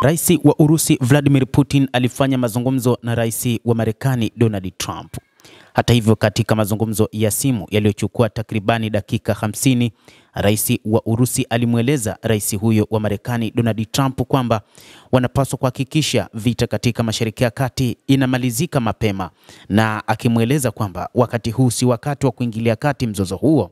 Rais wa Urusi Vladimir Putin alifanya mazungumzo na rais wa Marekani Donald Trump. Hata hivyo, katika mazungumzo ya simu yaliyochukua takribani dakika 50, rais wa Urusi alimweleza rais huyo wa Marekani Donald Trump kwamba wanapaswa kuhakikisha vita katika Mashariki ya Kati inamalizika mapema, na akimweleza kwamba wakati huu si wakati wa kuingilia kati mzozo huo.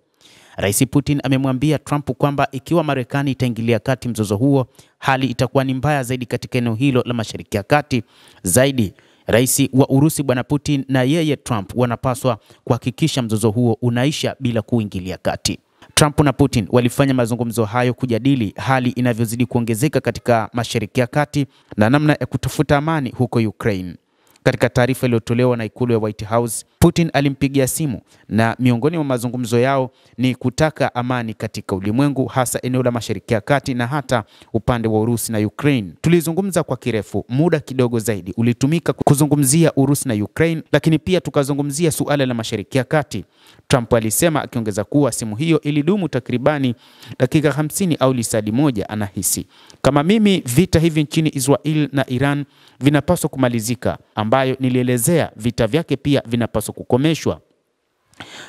Rais Putin amemwambia Trump kwamba ikiwa Marekani itaingilia kati mzozo huo, hali itakuwa ni mbaya zaidi katika eneo hilo la Mashariki ya Kati. Zaidi, rais wa Urusi bwana Putin na yeye Trump wanapaswa kuhakikisha mzozo huo unaisha bila kuingilia kati. Trump na Putin walifanya mazungumzo hayo kujadili hali inavyozidi kuongezeka katika Mashariki ya Kati na namna ya kutafuta amani huko Ukraine. Katika taarifa iliyotolewa na ikulu ya White House, Putin alimpigia simu na miongoni mwa mazungumzo yao ni kutaka amani katika ulimwengu, hasa eneo la Mashariki ya Kati na hata upande wa Urusi na Ukraine. Tulizungumza kwa kirefu, muda kidogo zaidi ulitumika kuzungumzia Urusi na Ukraine, lakini pia tukazungumzia suala la Mashariki ya Kati, Trump alisema, akiongeza kuwa simu hiyo ilidumu takribani dakika 50 au lisali moja. Anahisi kama mimi vita hivi nchini Israel na Iran vinapaswa kumalizika, ambayo nilielezea vita vyake pia vinapaswa kukomeshwa.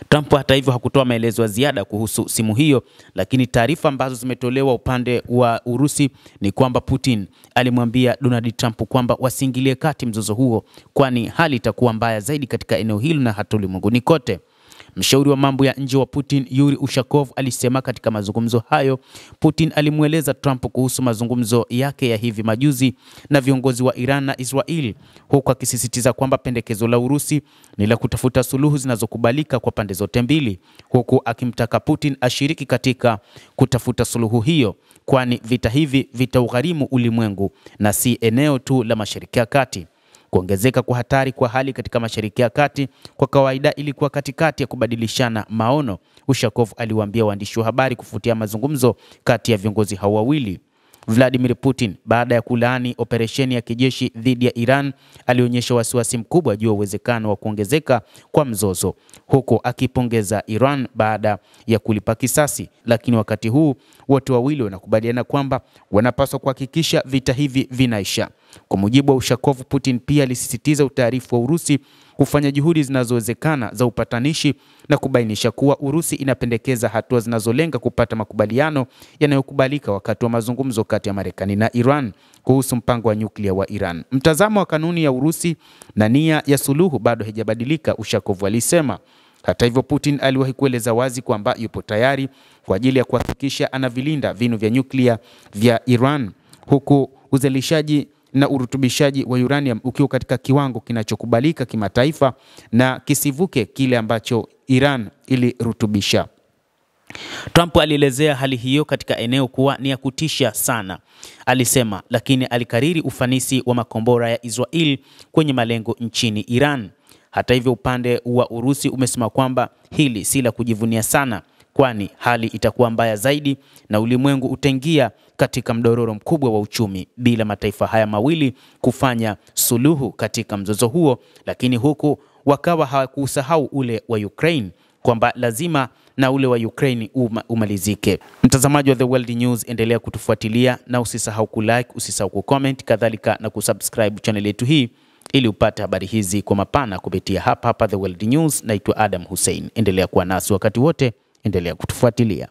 Trump hata hivyo hakutoa maelezo ya ziada kuhusu simu hiyo, lakini taarifa ambazo zimetolewa upande wa Urusi ni kwamba Putin alimwambia Donald Trump kwamba wasiingilie kati mzozo huo, kwani hali itakuwa mbaya zaidi katika eneo hilo na hata ulimwenguni kote. Mshauri wa mambo ya nje wa Putin Yuri Ushakov alisema katika mazungumzo hayo, Putin alimweleza Trump kuhusu mazungumzo yake ya hivi majuzi na viongozi wa Iran na Israel, huku akisisitiza kwamba pendekezo la Urusi ni la kutafuta suluhu zinazokubalika kwa pande zote mbili, huku akimtaka Putin ashiriki katika kutafuta suluhu hiyo, kwani vita hivi vitaugharimu ulimwengu na si eneo tu la Mashariki ya Kati. Kuongezeka kwa hatari kwa hali katika Mashariki ya Kati kwa kawaida ilikuwa katikati ya kubadilishana maono, Ushakov aliwaambia waandishi wa habari kufuatia mazungumzo kati ya viongozi hao wawili. Vladimir Putin, baada ya kulaani operesheni ya kijeshi dhidi ya Iran, alionyesha wasiwasi mkubwa juu ya uwezekano wa kuongezeka kwa mzozo, huko akipongeza Iran baada ya kulipa kisasi. Lakini wakati huu wote wawili wanakubaliana kwamba wanapaswa kuhakikisha vita hivi vinaisha. Kwa mujibu wa Ushakov, Putin pia alisisitiza utaarifu wa Urusi kufanya juhudi zinazowezekana za upatanishi na kubainisha kuwa Urusi inapendekeza hatua zinazolenga kupata makubaliano yanayokubalika wakati wa mazungumzo kati ya Marekani na Iran kuhusu mpango wa nyuklia wa Iran. Mtazamo wa kanuni ya Urusi na nia ya suluhu bado haijabadilika, Ushakov alisema. Hata hivyo, Putin aliwahi kueleza wazi kwamba yupo tayari kwa ajili ya kuhakikisha anavilinda vinu vya nyuklia vya Iran, huku uzalishaji na urutubishaji wa uranium ukiwa katika kiwango kinachokubalika kimataifa na kisivuke kile ambacho Iran ilirutubisha. Trump alielezea hali hiyo katika eneo kuwa ni ya kutisha sana, alisema, lakini alikariri ufanisi wa makombora ya Israel kwenye malengo nchini Iran. Hata hivyo, upande wa Urusi umesema kwamba hili si la kujivunia sana, kwani hali itakuwa mbaya zaidi na ulimwengu utaingia katika mdororo mkubwa wa uchumi bila mataifa haya mawili kufanya suluhu katika mzozo huo. Lakini huku wakawa hawakusahau ule wa Ukraine, kwamba lazima na ule wa Ukraine umalizike. Mtazamaji wa The World News, endelea kutufuatilia na usisahau kulike, usisahau kucomment, kadhalika na kusubscribe channel yetu hii ili upate habari hizi kwa mapana kupitia hapa The World News. Naitwa Adam Hussein. Endelea kuwa nasi wakati wote, endelea kutufuatilia.